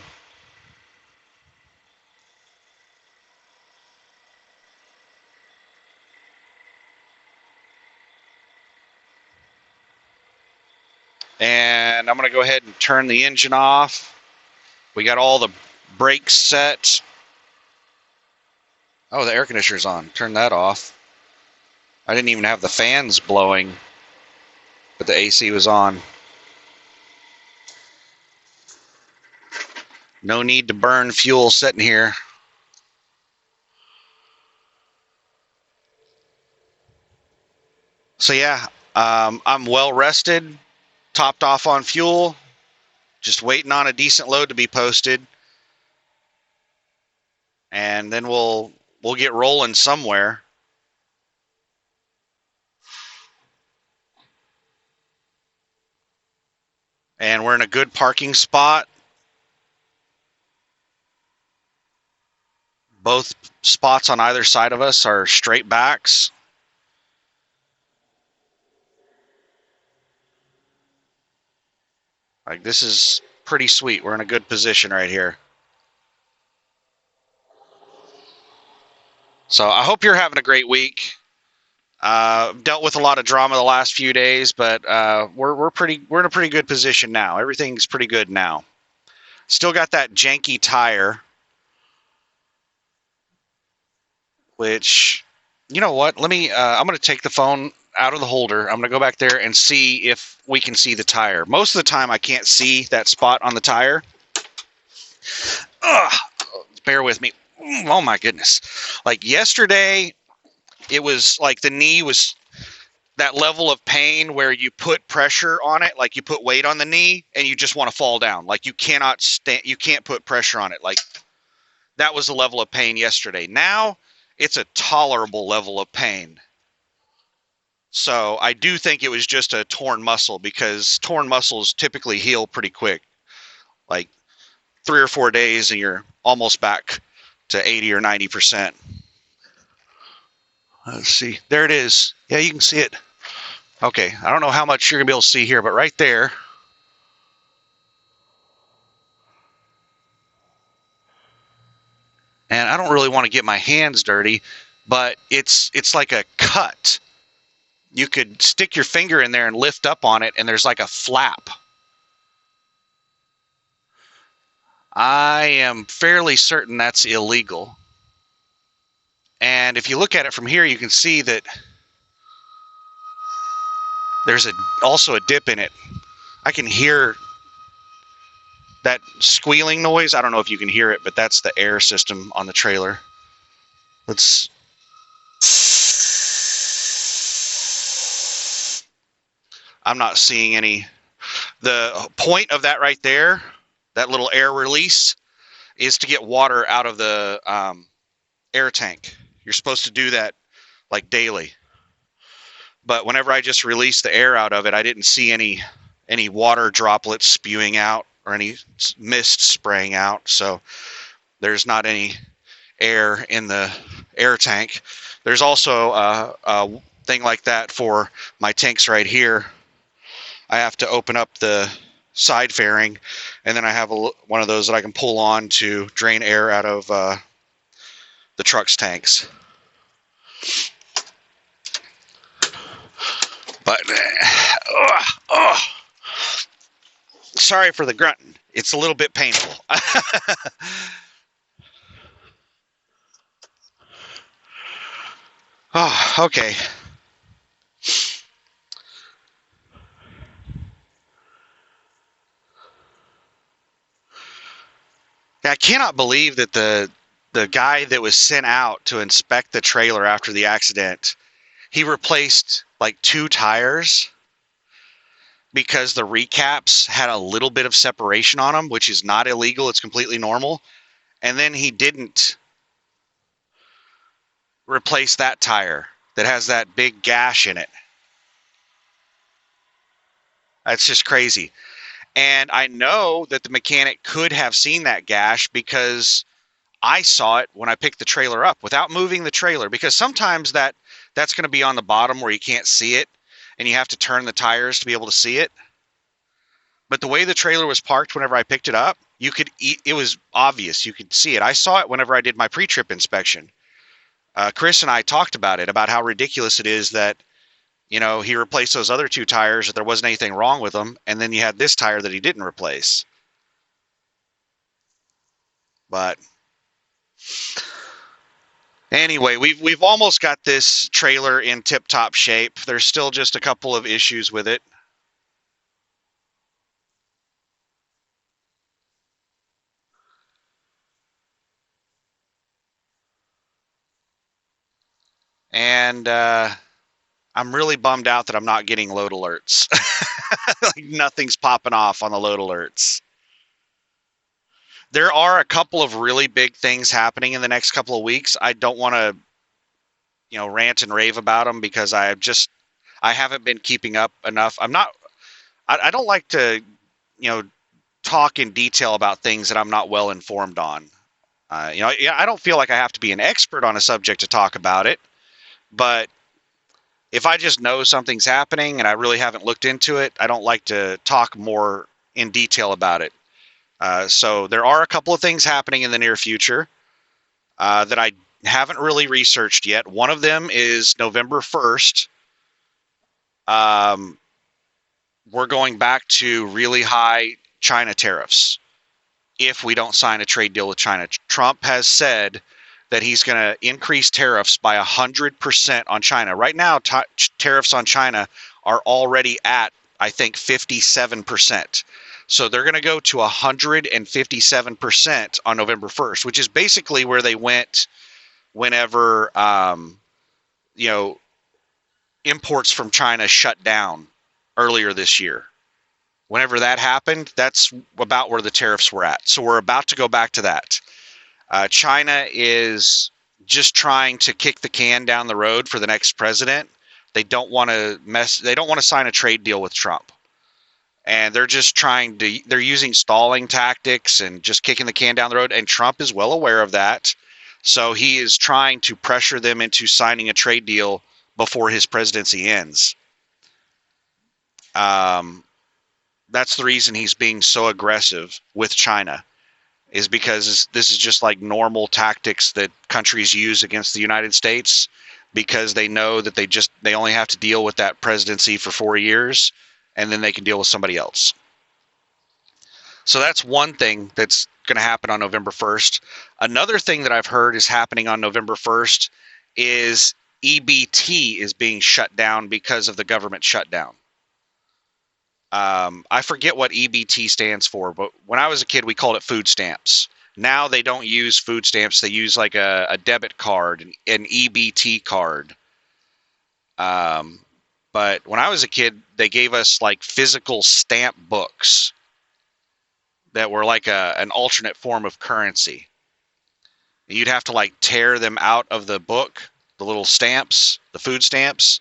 And I'm going to go ahead and turn the engine off. We got all the brakes set. Oh, the air conditioner's on. Turn that off. I didn't even have the fans blowing, but the AC was on. No need to burn fuel sitting here. So yeah, I'm well rested, topped off on fuel, just waiting on a decent load to be posted, and then we'll get rolling somewhere. And we're in a good parking spot. Both spots on either side of us are straight backs. Like, this is pretty sweet. We're in a good position right here. So I hope you're having a great week. Dealt with a lot of drama the last few days, but we're in a pretty good position now. Everything's pretty good now. Still got that janky tire, which, you know what? Let me. I'm going to take the phone out of the holder. I'm going to go back there and see if we can see the tire. Most of the time, I can't see that spot on the tire. Ugh, bear with me. Oh my goodness! Like yesterday, it was like the knee was that level of pain where you put pressure on it, like you put weight on the knee and you just want to fall down. Like you cannot you can't put pressure on it. Like that was the level of pain yesterday. Now it's a tolerable level of pain. So I do think it was just a torn muscle, because torn muscles typically heal pretty quick. Like 3 or 4 days and you're almost back to 80 or 90%. Let's see. There it is. Yeah, you can see it. Okay, I don't know how much you're going to be able to see here, but right there. And I don't really want to get my hands dirty, but it's like a cut. You could stick your finger in there and lift up on it, and there's like a flap. I am fairly certain that's illegal. And if you look at it from here, you can see that there's also a dip in it. I can hear that squealing noise. I don't know if you can hear it, but that's the air system on the trailer. I'm not seeing any. The point of that right there, that little air release, is to get water out of the air tank. You're supposed to do that like daily. But whenever I just released the air out of it, I didn't see any water droplets spewing out or any mist spraying out. So there's not any air in the air tank. There's also a thing like that for my tanks right here. I have to open up the side fairing, and then I have one of those that I can pull on to drain air out of the truck's tanks. But sorry for the grunting. It's a little bit painful. Oh, okay. I cannot believe that the guy that was sent out to inspect the trailer after the accident, he replaced like 2 tires because the recaps had a little bit of separation on them, which is not illegal. It's completely normal. And then he didn't replace that tire that has that big gash in it. That's just crazy. And I know that the mechanic could have seen that gash because I saw it when I picked the trailer up without moving the trailer, because sometimes that's going to be on the bottom where you can't see it and you have to turn the tires to be able to see it. But the way the trailer was parked whenever I picked it up, it was obvious. You could see it. I saw it whenever I did my pre-trip inspection. Chris and I talked about it, about how ridiculous it is that, he replaced those other 2 tires, that there wasn't anything wrong with them, and then you had this tire that he didn't replace. But anyway, we've almost got this trailer in tip-top shape. There's still just a couple of issues with it. And I'm really bummed out that I'm not getting load alerts. Like nothing's popping off on the load alerts. There are a couple of really big things happening in the next couple of weeks. I don't want to, rant and rave about them because I haven't been keeping up enough. I don't like to, you know, talk in detail about things that I'm not well informed on. Yeah, I don't feel like I have to be an expert on a subject to talk about it, but if I just know something's happening and I really haven't looked into it, I don't like to talk more in detail about it. So there are a couple of things happening in the near future that I haven't really researched yet. One of them is November 1st. Um, we're going back to really high China tariffs if we don't sign a trade deal with China. Trump has said that he's going to increase tariffs by 100% on China. Right now, tariffs on China are already at, I think, 57%. So they're going to go to 157% on November 1st, which is basically where they went whenever, you know, imports from China shut down earlier this year. Whenever that happened, that's about where the tariffs were at. So we're about to go back to that. China is just trying to kick the can down the road for the next president. They don't want to They don't want to sign a trade deal with Trump, and they're just trying to. They're using stalling tactics and just kicking the can down the road. And Trump is well aware of that, so he is trying to pressure them into signing a trade deal before his presidency ends. Um, that's the reason he's being so aggressive with China, is because this is just like normal tactics that countries use against the United States, because they know that they only have to deal with that presidency for 4 years and then they can deal with somebody else. So that's one thing that's going to happen on November 1st. Another thing that I've heard is happening on November 1st is EBT is being shut down because of the government shutdown. I forget what EBT stands for, but when I was a kid, we called it food stamps. Now they don't use food stamps. They use like a debit card, an EBT card. But when I was a kid, they gave us like physical stamp books that were like an alternate form of currency. You'd have to like tear them out of the book, the little stamps, the food stamps,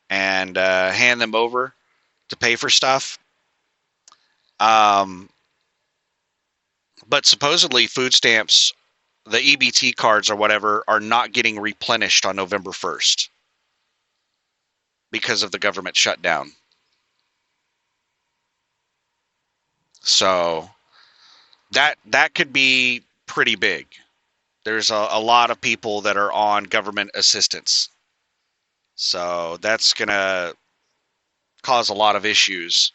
and hand them over to pay for stuff. But supposedly food stamps, the EBT cards or whatever, are not getting replenished on November 1st because of the government shutdown. So that could be pretty big. There's a lot of people that are on government assistance. So that's going to cause a lot of issues.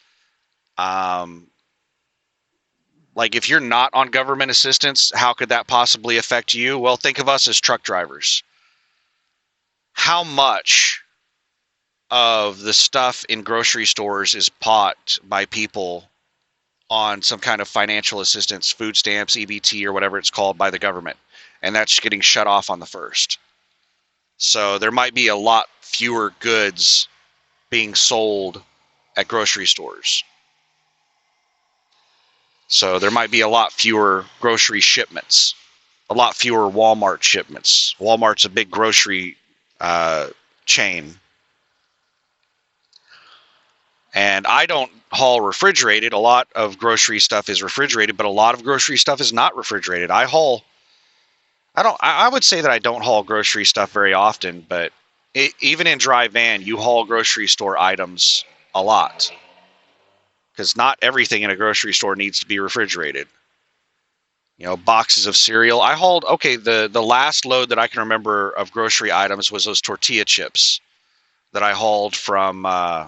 Like if you're not on government assistance, how could that possibly affect you? Well, think of us as truck drivers. How much of the stuff in grocery stores is bought by people on some kind of financial assistance, food stamps, EBT, or whatever it's called, by the government? And that's getting shut off on the 1st. So there might be a lot fewer goods being sold at grocery stores. So there might be a lot fewer grocery shipments, a lot fewer Walmart shipments. Walmart's a big grocery chain. And I don't haul refrigerated. A lot of grocery stuff is refrigerated, but a lot of grocery stuff is not refrigerated. I would say that I don't haul grocery stuff very often, but even in dry van, you haul grocery store items a lot, because not everything in a grocery store needs to be refrigerated. Boxes of cereal. I hauled, okay, the last load that I can remember of grocery items was those tortilla chips that I hauled from, I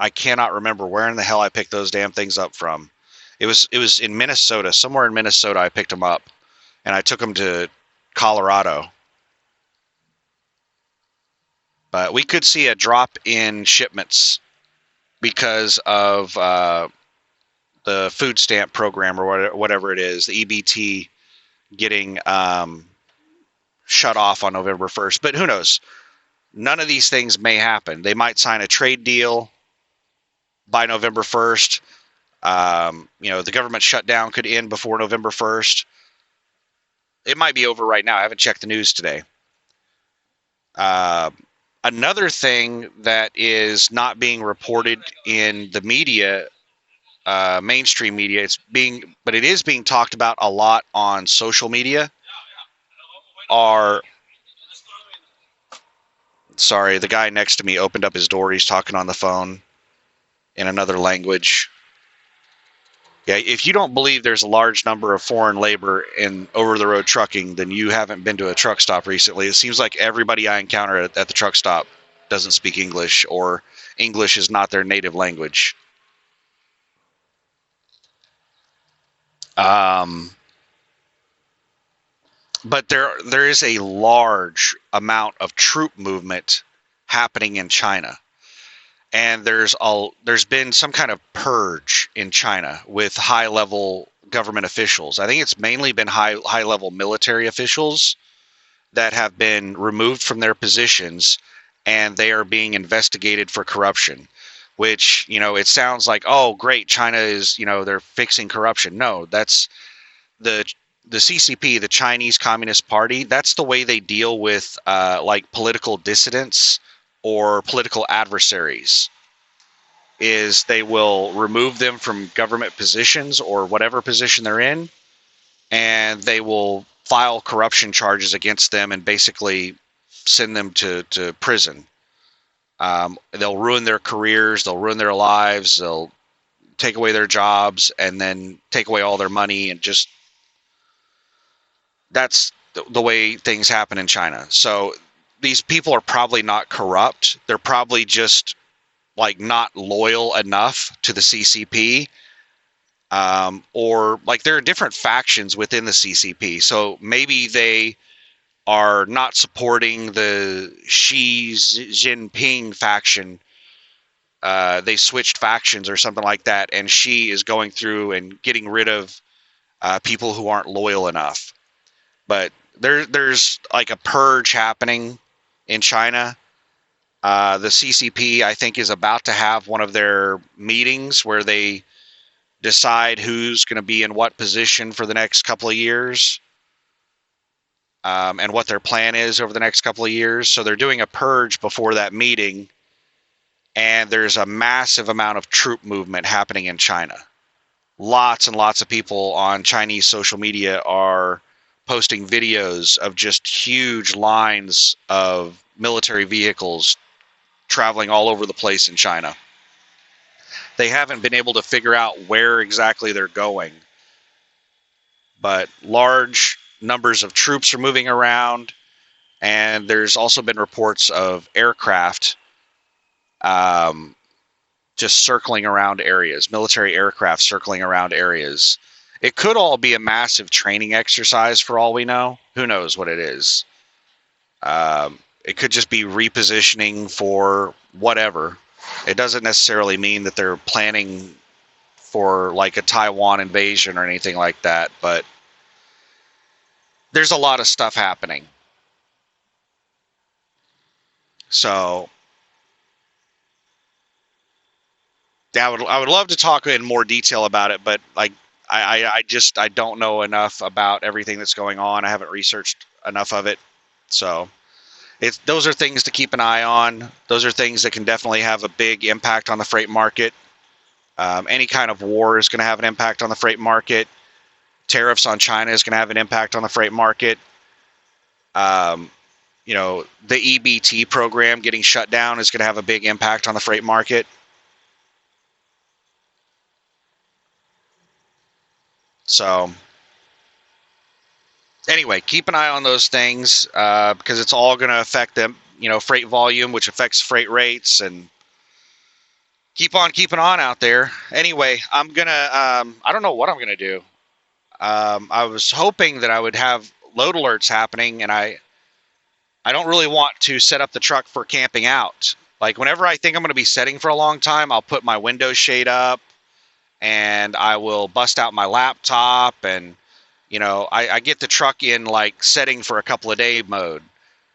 cannot remember where in the hell I picked those damn things up from. It was in Minnesota, somewhere in Minnesota I picked them up, and I took them to Colorado. But we could see a drop in shipments because of the food stamp program, or whatever it is, the EBT getting shut off on November 1st. But who knows? None of these things may happen. They might sign a trade deal by November 1st. The government shutdown could end before November 1st. It might be over right now. I haven't checked the news today. Uh, Another thing that is not being reported in the media, mainstream media, but it is being talked about a lot on social media. Are Sorry, the guy next to me opened up his door. He's talking on the phone in another language. Yeah, if you don't believe there's a large number of foreign labor in over-the-road trucking, then you haven't been to a truck stop recently. It seems like everybody I encounter at the truck stop doesn't speak English, or English is not their native language. Um, but there is a large amount of troop movement happening in China. And there's been some kind of purge in China with high level government officials. I think it's mainly been high level military officials that have been removed from their positions, and they are being investigated for corruption. Which, it sounds like, oh great, China is, they're fixing corruption. No, that's the CCP, the Chinese Communist Party. That's the way they deal with like political dissidents or political adversaries, is they will remove them from government positions or whatever position they're in, and they will file corruption charges against them and basically send them to prison. They'll ruin their careers, they'll ruin their lives, they'll take away their jobs, and then take away all their money, and just that's the way things happen in China. So these people are probably not corrupt. They're probably just like not loyal enough to the CCP, or like there are different factions within the CCP. So maybe they are not supporting the Xi Jinping faction. They switched factions or something like that, and Xi is going through and getting rid of people who aren't loyal enough. But there's like a purge happening in China. The CCP, I think, is about to have one of their meetings where they decide who's going to be in what position for the next couple of years, and what their plan is over the next couple of years. So they're doing a purge before that meeting, and there's a massive amount of troop movement happening in China. Lots and lots of people on Chinese social media are posting videos of just huge lines of military vehicles traveling all over the place in China. They haven't been able to figure out where exactly they're going, but large numbers of troops are moving around, and there's also been reports of aircraft just circling around areas, military aircraft circling around areas. It could all be a massive training exercise for all we know. Who knows what it is? It could just be repositioning for whatever. It doesn't necessarily mean that they're planning for like a Taiwan invasion or anything like that, but there's a lot of stuff happening. So yeah, I would love to talk in more detail about it, but like I don't know enough about everything that's going on. I haven't researched enough of it. So those are things to keep an eye on. Those are things that can definitely have a big impact on the freight market. Any kind of war is going to have an impact on the freight market. Tariffs on China is going to have an impact on the freight market. The EBT program getting shut down is going to have a big impact on the freight market. So anyway, keep an eye on those things, because it's all going to affect them, freight volume, which affects freight rates, and keep on keeping on out there. Anyway, I'm going to, I don't know what I'm going to do. I was hoping that I would have load alerts happening, and I don't really want to set up the truck for camping out. Like whenever I think I'm going to be setting for a long time, I'll put my window shade up, and I will bust out my laptop, and I get the truck in like setting for a couple of day mode.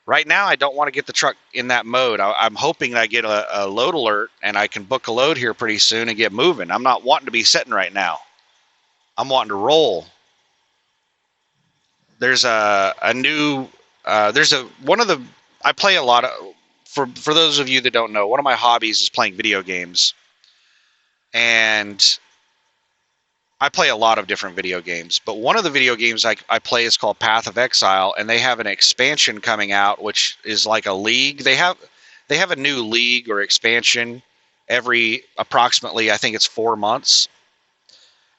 Right now, I don't want to get the truck in that mode. I'm hoping I get a load alert and I can book a load here pretty soon and get moving. I'm not wanting to be sitting right now. I'm wanting to roll. There's a new there's a one of the I play a lot of for those of you that don't know, one of my hobbies is playing video games, and I play a lot of different video games, but one of the video games I play is called Path of Exile, and they have an expansion coming out, which is like a league. They have a new league or expansion every approximately, I think it's 4 months,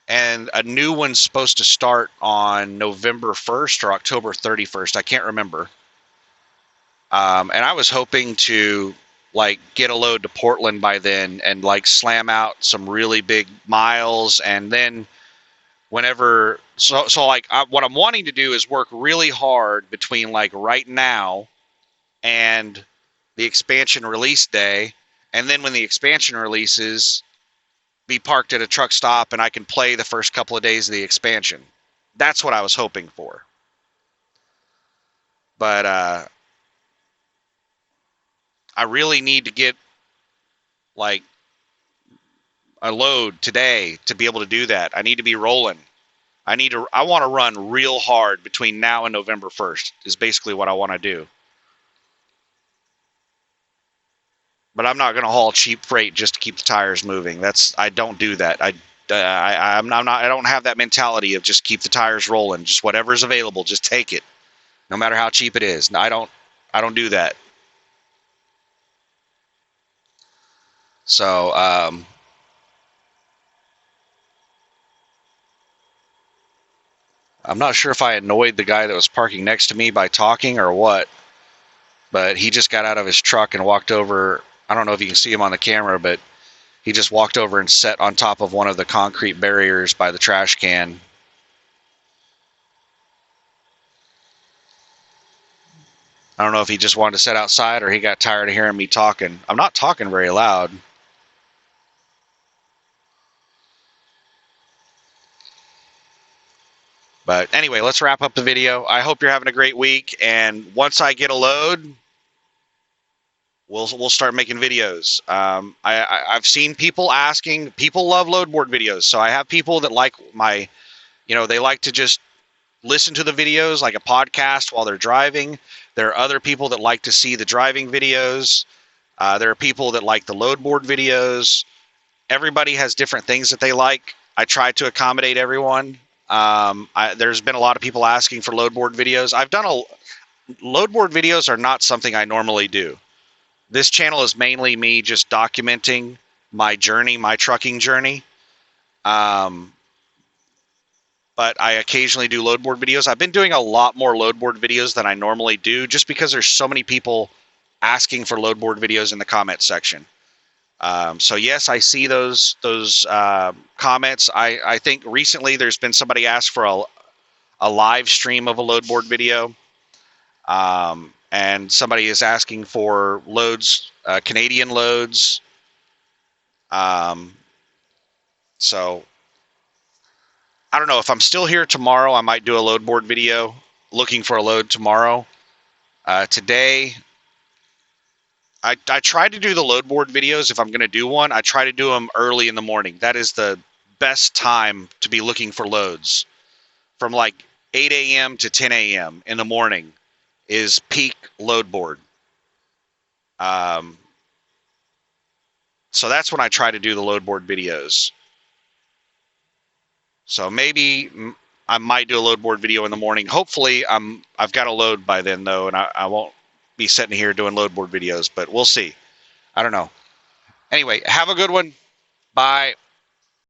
and a new one's supposed to start on November 1st or October 31st. I can't remember. And I was hoping to like get a load to Portland by then and like slam out some really big miles, and then whenever what I'm wanting to do is work really hard between like right now and the expansion release day, and then when the expansion releases, be parked at a truck stop and I can play the first couple of days of the expansion. That's what I was hoping for. But I really need to get like a load today to be able to do that. I need to be rolling. I want to run real hard between now and November 1st is basically what I want to do. But I'm not going to haul cheap freight just to keep the tires moving. I don't do that. I'm not. I don't have that mentality of just keep the tires rolling. Just whatever's available, just take it, no matter how cheap it is. I don't do that. So I'm not sure if I annoyed the guy that was parking next to me by talking or what, but he just got out of his truck and walked over. I don't know if you can see him on the camera, but he just walked over and sat on top of one of the concrete barriers by the trash can. I don't know if he just wanted to sit outside or he got tired of hearing me talking. I'm not talking very loud. But anyway, let's wrap up the video. I hope you're having a great week. And once I get a load, we'll start making videos. I've seen people asking. People love load board videos. So I have people that like they like to just listen to the videos like a podcast while they're driving. There are other people that like to see the driving videos. There are people that like the load board videos. Everybody has different things that they like. I try to accommodate everyone. There's been a lot of people asking for load board videos. Load board videos are not something I normally do. This channel is mainly me just documenting my journey, my trucking journey. But I occasionally do load board videos. I've been doing a lot more load board videos than I normally do, just because there's so many people asking for load board videos in the comment section. So yes, I see those comments. I think recently there's been somebody asked for a live stream of a load board video, and somebody is asking for loads, Canadian loads. So I don't know if I'm still here tomorrow. I might do a load board video looking for a load tomorrow. Today, I try to do the load board videos. If I'm going to do one, I try to do them early in the morning. That is the best time to be looking for loads. From like 8 a.m. to 10 a.m. in the morning is peak load board. So that's when I try to do the load board videos. So maybe I might do a load board video in the morning. Hopefully I've got a load by then though, and I won't be sitting here doing load board videos, but we'll see. I don't know. Anyway, have a good one. Bye.